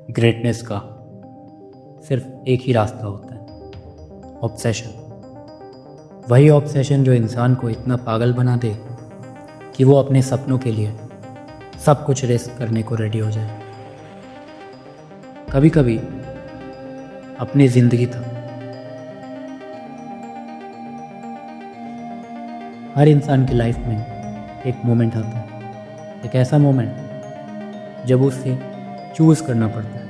Greatness का सिर्फ एक ही रास्ता होता है, ऑब्सेशन। वही ऑब्सेशन जो इंसान को इतना पागल बना दे कि वो अपने सपनों के लिए सब कुछ रिस्क करने को रेडी हो जाए। कभी कभी अपनी ज़िंदगी तक। हर इंसान की लाइफ में एक मोमेंट आता है, एक ऐसा मोमेंट जब उसे चूज़ करना पड़ता है,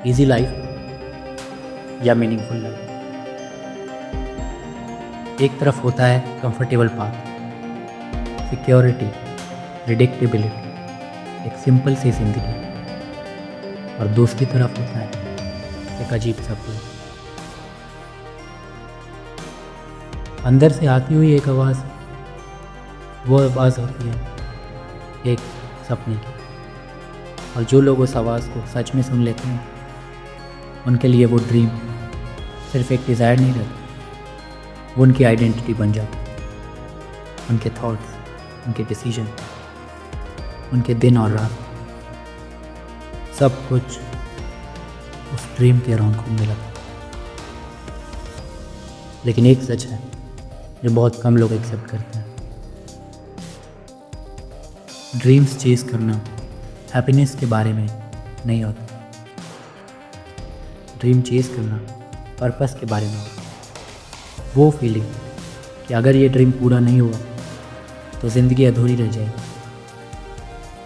इजी लाइफ या मीनिंगफुल लाइफ। एक तरफ होता है कंफर्टेबल पाथ, सिक्योरिटी, प्रिडिक्टेबिलिटी, एक सिंपल सी जिंदगी, और दूसरी तरफ होता है एक अजीब सा प्लेस। अंदर से आती हुई एक आवाज़, वो आवाज़ होती है एक सपने की, और जो लोग उस आवाज़ को सच में सुन लेते हैं उनके लिए वो ड्रीम सिर्फ एक डिज़ायर नहीं रहता, वो उनकी आइडेंटिटी बन जाती है। उनके थॉट्स, उनके डिसीजन, उनके दिन और रात, सब कुछ उस ड्रीम के अराउंड घूमने लगता है। लेकिन एक सच है जो बहुत कम लोग एक्सेप्ट करते हैं, ड्रीम्स चेज़ करना हैप्पीनेस के बारे में नहीं होता। ड्रीम चेज़ करना पर्पस के बारे में होता है। वो फीलिंग कि अगर ये ड्रीम पूरा नहीं हुआ तो ज़िंदगी अधूरी रह जाएगी।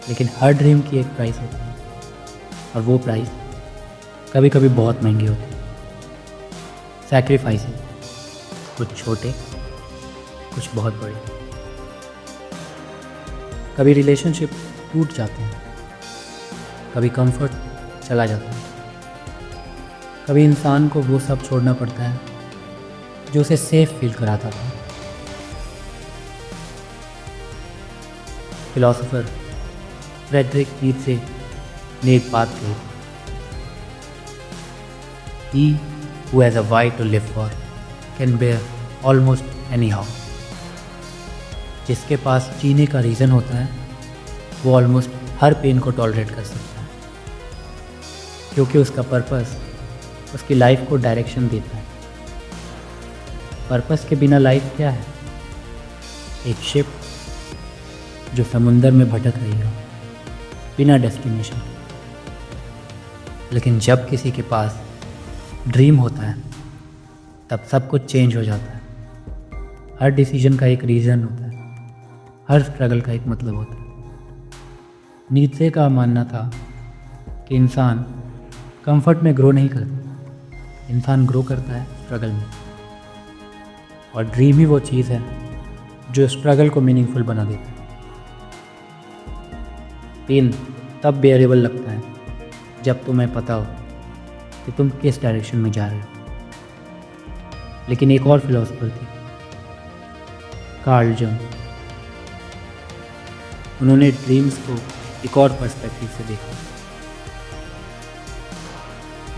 लेकिन हर ड्रीम की एक प्राइस होती है, और वो प्राइस कभी कभी बहुत महंगी होती है। सैक्रिफाइसेस, कुछ छोटे, कुछ बहुत बड़े। कभी रिलेशनशिप टूट जाते हैं, कभी कंफर्ट चला जाता है, कभी इंसान को वो सब छोड़ना पड़ता है जो उसे सेफ फील कराता था। फिलोसोफर फ्रेडरिक नीत्शे ने एक बात कही, He who has a why to live for can bear almost anyhow। जिसके पास जीने का रीज़न होता है वो ऑलमोस्ट हर पेन को टॉलरेट कर सकता है, क्योंकि उसका पर्पस उसकी लाइफ को डायरेक्शन देता है। पर्पस के बिना लाइफ क्या है? एक शिप जो समुंदर में भटक रही हो बिना डेस्टिनेशन। लेकिन जब किसी के पास ड्रीम होता है तब सब कुछ चेंज हो जाता है। हर डिसीजन का एक रीज़न होता है, हर स्ट्रगल का एक मतलब होता है। नीत्शे का मानना था कि इंसान कंफर्ट में ग्रो नहीं करता, इंसान ग्रो करता है स्ट्रगल में। और ड्रीम ही वो चीज़ है जो स्ट्रगल को मीनिंगफुल बना देता है। पेन तब बेयरेबल लगता है जब तुम्हें पता हो कि तुम किस डायरेक्शन में जा रहे हो। लेकिन एक और फिलोसोफर थी, कार्ल जंग। उन्होंने ड्रीम्स को एक और पर्सपेक्टिव से देखा।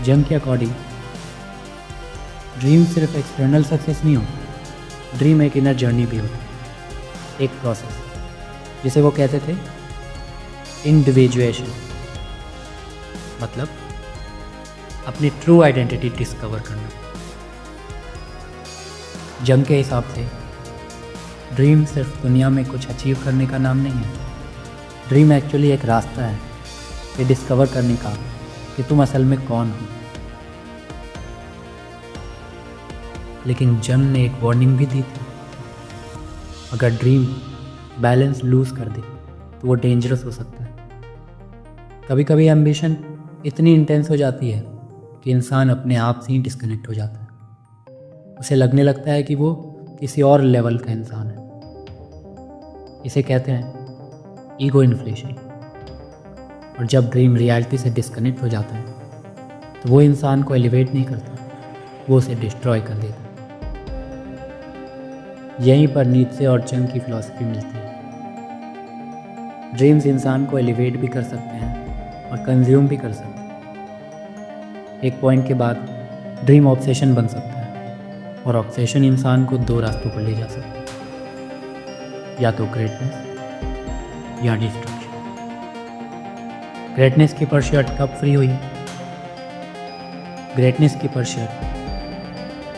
जंग के अकॉर्डिंग ड्रीम सिर्फ एक्सटर्नल सक्सेस नहीं होता, ड्रीम एक इनर जर्नी भी होती है, एक प्रोसेस जिसे वो कहते थे इंडिविजुएशन, मतलब अपनी ट्रू आइडेंटिटी डिस्कवर करना। जंग के हिसाब से ड्रीम सिर्फ दुनिया में कुछ अचीव करने का नाम नहीं है, ड्रीम एक्चुअली एक रास्ता है ये डिस्कवर करने का कि तुम असल में कौन हो। लेकिन जंग ने एक वार्निंग भी दी थी, अगर ड्रीम बैलेंस लूज कर दे तो वो डेंजरस हो सकता है। कभी कभी एम्बिशन इतनी इंटेंस हो जाती है कि इंसान अपने आप से ही डिस्कनेक्ट हो जाता है। उसे लगने लगता है कि वो किसी और लेवल का इंसान है। इसे कहते हैं ईगो इन्फ्लेशन। और जब ड्रीम रियलिटी से डिस्कनेक्ट हो जाता है तो वो इंसान को एलिवेट नहीं करता, वो उसे डिस्ट्रॉय कर देता है। यहीं पर नीत्शे और जंग की फिलॉसफी मिलती है। ड्रीम्स इंसान को एलिवेट भी कर सकते हैं और कंज्यूम भी कर सकते हैं। एक पॉइंट के बाद ड्रीम ऑब्सेशन बन सकता है, और ऑब्सेशन इंसान को दो रास्तों पर ले जा सकता है, या तो ग्रेटनेस या डिस्ट्रक्शन। ग्रेटनेस की परस्यूट कब फ्री हुई? ग्रेटनेस की परस्यूट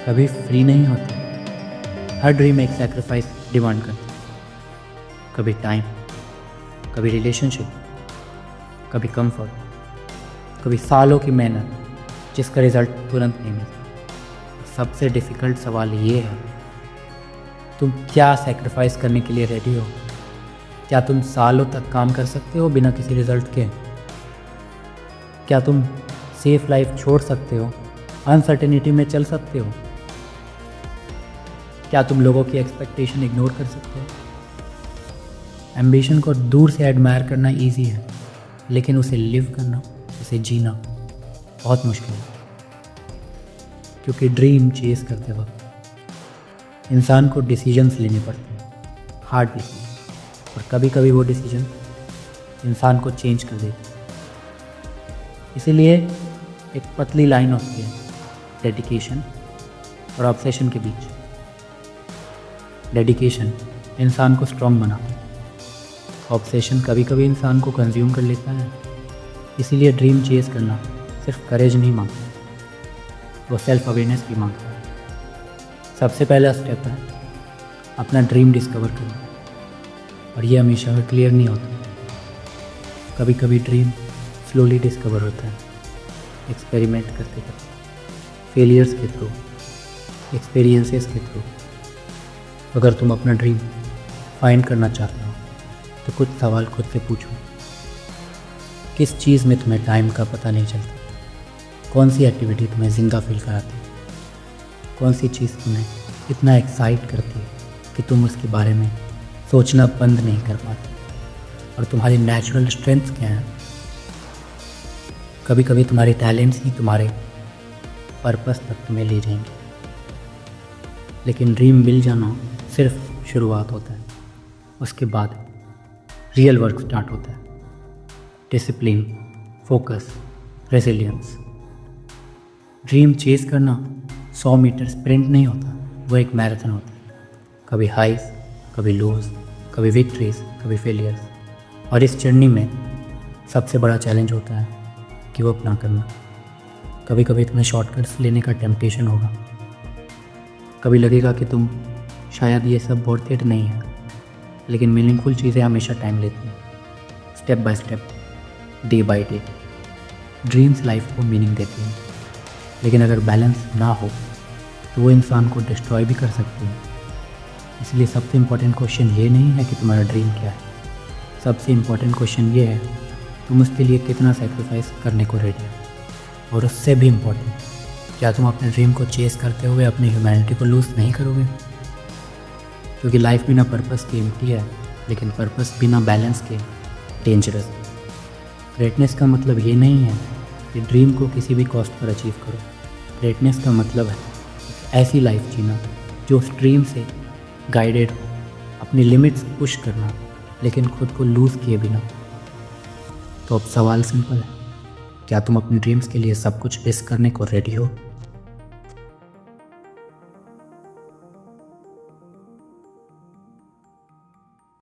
कभी फ्री नहीं होती। हर ड्रीम एक सेक्रीफाइस डिमांड करती है। कभी टाइम, कभी रिलेशनशिप, कभी कंफर्ट, कभी सालों की मेहनत जिसका रिजल्ट तुरंत नहीं मिलता। सबसे डिफ़िकल्ट सवाल ये है, तुम क्या सेक्रीफाइस करने के लिए रेडी हो? क्या तुम सालों तक काम कर सकते हो बिना किसी रिजल्ट के? क्या तुम सेफ लाइफ छोड़ सकते हो, अनसर्टेनिटी में चल सकते हो? क्या तुम लोगों की एक्सपेक्टेशन इग्नोर कर सकते हो? एम्बिशन को दूर से एडमायर करना इजी है, लेकिन उसे लिव करना, उसे जीना बहुत मुश्किल है। क्योंकि ड्रीम चेस करते वक्त इंसान को डिसीजंस लेने पड़ते हैं, हार्ड डिसीजन, और कभी कभी वो डिसीजन इंसान को चेंज कर देते हैं। इसीलिए एक पतली लाइन होती है डेडिकेशन और ऑब्सेशन के बीच। डेडिकेशन इंसान को स्ट्रॉन्ग बनाता है, ऑब्सेशन कभी कभी इंसान को कंज्यूम कर लेता है। इसीलिए ड्रीम चेस करना सिर्फ करेज नहीं मांगता, वो सेल्फ अवेयरनेस भी मांगता है। सबसे पहला स्टेप है अपना ड्रीम डिस्कवर करना, और ये हमेशा क्लियर नहीं होता। कभी कभी ड्रीम स्लोली डिस्कवर होता है, एक्सपेरिमेंट करते करते, फेलियर्स के थ्रू, एक्सपीरियंसेस के थ्रू। अगर तुम अपना ड्रीम फाइंड करना चाहते हो तो कुछ सवाल खुद से पूछो। किस चीज़ में तुम्हें टाइम का पता नहीं चलता? कौन सी एक्टिविटी तुम्हें जिंदा फील कराती है? कौन सी चीज़ तुम्हें इतना एक्साइट करती है कि तुम उसके बारे में सोचना बंद नहीं कर पाते? और तुम्हारी नेचुरल स्ट्रेंथ्स क्या हैं? कभी कभी तुम्हारे टैलेंट्स ही तुम्हारे पर्पस तक तुम्हें ले जाएंगे। लेकिन ड्रीम मिल जाना सिर्फ शुरुआत होता है, उसके बाद रियल वर्क स्टार्ट होता है। Discipline, focus, resilience. Dream chase करना 100 मीटर स्प्रिंट नहीं होता, वो एक मैराथन होता है। कभी हाइज, कभी लोज, कभी विक्ट्रीज, कभी फेलियर्स। और इस जर्नी में सबसे बड़ा चैलेंज होता है गिव अप ना करना। कभी कभी तुम्हें शॉर्टकट्स लेने का टेम्पटेशन होगा, कभी लगेगा कि तुम शायद ये सब वर्थ इट नहीं है, लेकिन मीनिंगफुल चीज़ें हमेशा टाइम लेती हैं। Step by step, day by day, dreams life को मीनिंग देती हैं। लेकिन अगर बैलेंस ना हो तो वो इंसान को डिस्ट्रॉय भी कर सकती है। इसलिए सबसे इम्पोर्टेंट क्वेश्चन ये नहीं है कि तुम्हारा ड्रीम क्या है, सबसे इम्पोर्टेंट क्वेश्चन ये है तुम उसके लिए कितना सेक्रीफाइस करने को रेडी हो। और उससे भी इम्पोर्टेंट, क्या तुम अपने ड्रीम को चेस करते हुए अपनी ह्यूमैनिटी को लूज़ नहीं करोगे? क्योंकि लाइफ बिना पर्पस के एम्प्टी है, लेकिन पर्पस बिना बैलेंस के डेंजरस है। ग्रेटनेस का मतलब ये नहीं है कि ड्रीम को किसी भी कॉस्ट पर अचीव करो। ग्रेटनेस का मतलब है एक ऐसी लाइफ जीना जो उस ड्रीम से गाइडेड हो, अपनी लिमिट्स पुश करना, लेकिन खुद को लूज़ किए बिना। तो अब सवाल सिंपल है, क्या तुम अपने ड्रीम्स के लिए सब कुछ रिस्क करने को रेडी हो?